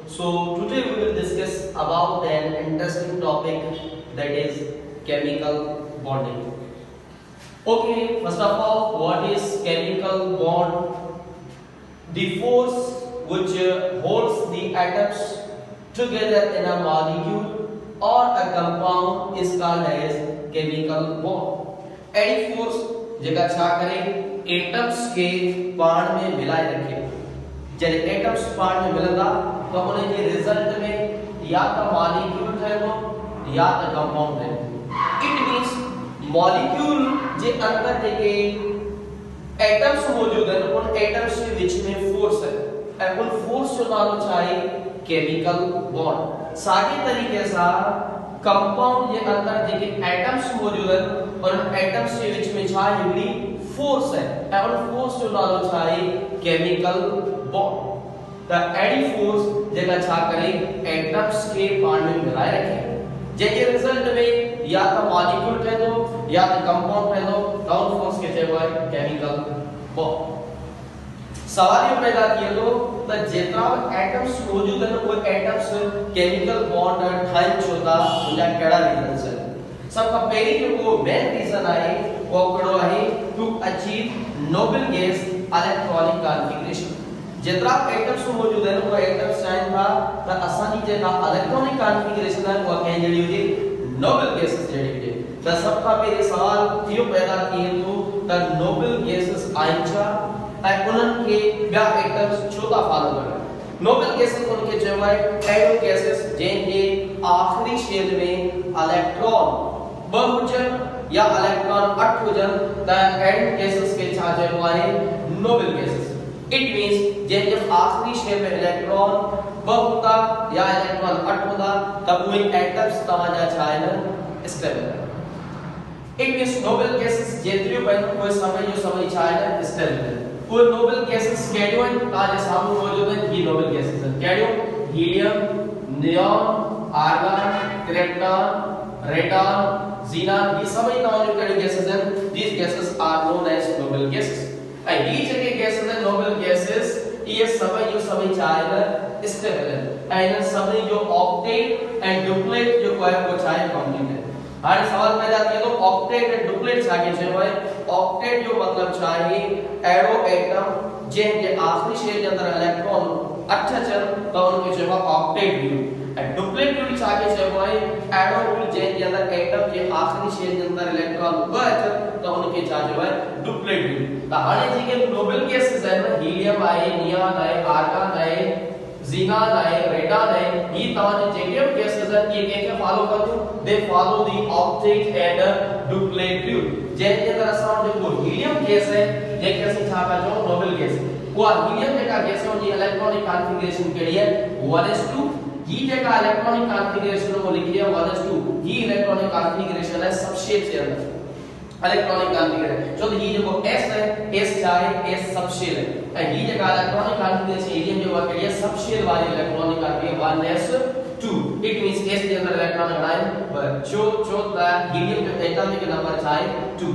So today we will discuss about an interesting topic, that is chemical bonding. Okay, first of all, what is chemical bond? The force which holds the atoms together in a molecule or a compound is called as chemical bond. Any force जगह छा करे atoms के पाण में मिलाए रखे, जब atoms पाण में मिलंदा तो उन्हें के रिजल्ट में या तो मॉलिक्यूल ठहरो या तो कंपाउंड ठहरो। इट मींस मॉलिक्यूल जे अंदर जेके एटम्स मौजूद हैं उन एटम्स के बीच में फोर्स है, उन फोर्स जो नाम चाहे केमिकल बॉन्ड। सागे तरीके से कंपाउंड जे अंदर जेके एटम्स मौजूद हैं और उन एटम्स के बीच में छा हिकड़ी फोर्स है, और फोर्स जो नाम चाहे chemical bond. The any force जेका छा करे एटम्स के पाण में मिलाए रखे, जेके रिजल्ट में या तो मॉलिक्यूल ठहंदो या तो कंपाउंड ठहंदो, तो उन फोर्स के चइबो आहे केमिकल बॉन्ड। सवाल ये पैदा किए तो जेतरा एटम्स मौजूद हैं वो एटम्स केमिकल बॉन्ड ठाइन छोता उनका केड़ा रीजन है। सबका पहली जो वो मेन रीजन है वो कड़ो है to achieve noble gas electronic configuration. जेतरा एटम्स मौजूद हैं वो एटम्स चाहे था तो आसानी जेका इलेक्ट्रॉनिक कॉन्फ़िगरेशन है वो कहीं जड़ी हुई नोबल गैसेस जड़ी हुई। तो सबका पहले सवाल यो पैदा किए तो नोबल गैसेस आइंचा और उनन के बया एटम्स छोटा फॉलो कर। नोबल गैसेस उनके जवाय एरो गैसेस जेके आखिरी शेल में इलेक्ट्रॉन बहुजन या इलेक्ट्रॉन अठुजन द एंड गैसेस के छा जवाय नोबल गैसेस। इट मींस जब आखिरी शेल में इलेक्ट्रॉन बहुता या इलेक्ट्रॉन अठुदा तब वो एटम्स तवाजा छाए stable. It means noble gases जेतरियो बन कोई समय जो समय छाए स्टेबल। वो नोबल गैसेस कैडियो ताजे सामने मौजूद है। ये नोबल गैसेस हैं कैडियो helium, neon, argon, krypton, radon, xenon, ये सभी तमाम कैडियो गैसेस हैं। These gases are known as noble gases। और ये जगह गैसेस हैं नोबल गैसेस, ये सभी जो सभी चाहे स्टेबल है। एंड सभी जो ऑक्टेट एंड डुप्लेट जो कोई वो चाहे कंप्लीट है। हर सवाल पैदा किया तो ऑक्टेट एंड डुप्लेट आगे जो है ऑक्टेट जो मतलब चाहिए एरो एटम जिनके आखिरी शेल के अंदर इलेक्ट्रॉन 8 चल तो उनके जो है octet group. And duplet group आगे जो है एरो ग्रुप जिनके अंदर एटम के आखिरी शेल के अंदर इलेक्ट्रॉन 2 चल तो उनके जो है डुप्लेट ग्रुप। तो हाने जी के नोबल गैसेस है ना हीलियम आए, नियॉन आए, आर्गन आए, ज़ीनान आए, रेडॉन आए, ये तमाम जेके गैसेस हैं ये के फॉलो करते they follow the octet and duplet group. जेके अंदर असां जो हीलियम गैस है जेके असीं छा का जो नोबल गैस वो हीलियम जेका गैस है उनकी इलेक्ट्रॉनिक कॉन्फ़िगरेशन केड़ी है 1s2। ये जेका इलेक्ट्रॉनिक कॉन्फ़िगरेशन वो लिखी है 1s2। ये इलेक्ट्रॉनिक कॉन्फ़िगरेशन है सबशेल से अंदर इलेक्ट्रॉनिक कॉन्फ़िगरेशन। तो ये जो s है s चाहे s सबशेल है और ये जगह इलेक्ट्रॉनिक कॉन्फ़िगरेशन हीलियम जो वर्क है सबशेल वाली electronic configuration 1s2। It means s के अंदर इलेक्ट्रॉन लगाए चौथा हीलियम जो एटॉमिक नंबर चाहे 2।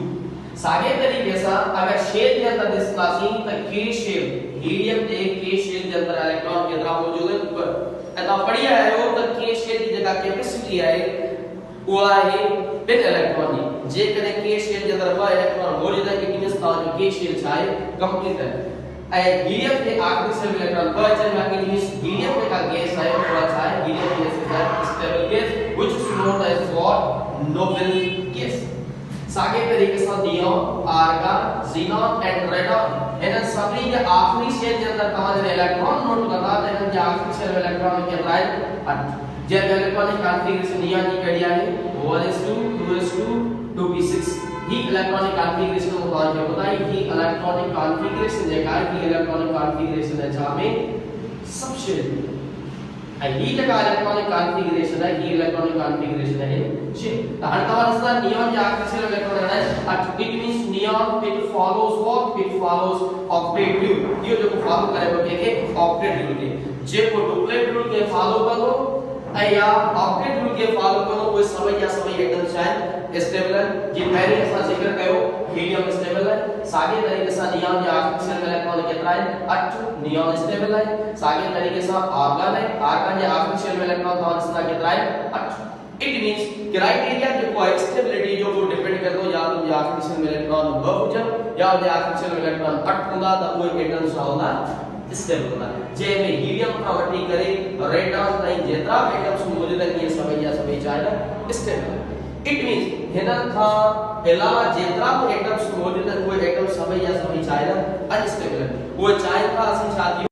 सागे तरीके से अगर शेल के अंदर दिसलासी तो k शेल हीलियम के k शेल के अंदर इलेक्ट्रॉन के अंदर मौजूद है ऊपर ऐसा बढ़िया है वो तो k शेल की जगह कैपेसिटी है वो है बिन इलेक्ट्रॉन जे करे k शेल के अंदर वो इलेक्ट्रॉन मौजूद है इट मींस का जो k शेल चाहे कंप्लीट है। ए हीलियम के आखिरी से इलेक्ट्रॉन वो चल इट मींस हीलियम का गैस है वो चाहे helium gas is stable gas which is known as what noble gas. सागे तरीके से neon, argon, xenon and radon इन सभी के आखिरी शेल के अंदर तमाम इलेक्ट्रॉन नोट करता है इन के आखिरी शेल में इलेक्ट्रॉन के अंदर जब इलेक्ट्रॉनिक कॉन्फ़िगरेशन नियॉन की कड़िया है 1s2 2s2 2p6। ये इलेक्ट्रॉनिक कॉन्फ़िगरेशन को कौन क्या बताई कि इलेक्ट्रॉनिक कॉन्फ़िगरेशन जेका है कि इलेक्ट्रॉनिक कॉन्फ़िगरेशन है जहां में सबशेल ये जगह इलेक्ट्रॉनिक कॉन्फ़िगरेशन है ये इलेक्ट्रॉनिक कॉन्फ़िगरेशन है शेल। तो हर तवाल इसका नियॉन के आखिरी शेल इलेक्ट्रॉन है it means neon it follows what it follows octet rule. ये जो फॉलो करे वो के ऑक्टेट रूल के जे को डुप्लेट रूल के फॉलो करो या ऑक्टेट रूल के फॉलो करो कोई समय या समय एटम चाहे स्टेबल जी पहले ऐसा जिक्र कयो हीलियम स्टेबल है। सागे तरीके से नियॉन जे आर्टिफिशियल इलेक्ट्रॉन केतरा है 8 नियॉन स्टेबल है। सागे तरीके से आर्गन है, आर्गन जे आर्टिफिशियल इलेक्ट्रॉन तो इसका केतरा है 8। इट मींस क्राइटेरिया जो को स्टेबिलिटी जो को डिपेंड करतो या तो आर्टिफिशियल इलेक्ट्रॉन ब हुजन या जे आर्टिफिशियल इलेक्ट्रॉन 8 हुंदा त वो एटम सा होला स्टेबल होला। जे में हीलियम का वठी करे रेडॉन ताई जेतरा एटम्स मौजूद है ये सभी या सभी चाहे स्टेबल। इट मींस हिनन था अलावा जेतरा एटम्स मौजूद है वो एटम सभी या सभी चाहे अनस्टेबल। वो चाहे था असि छाती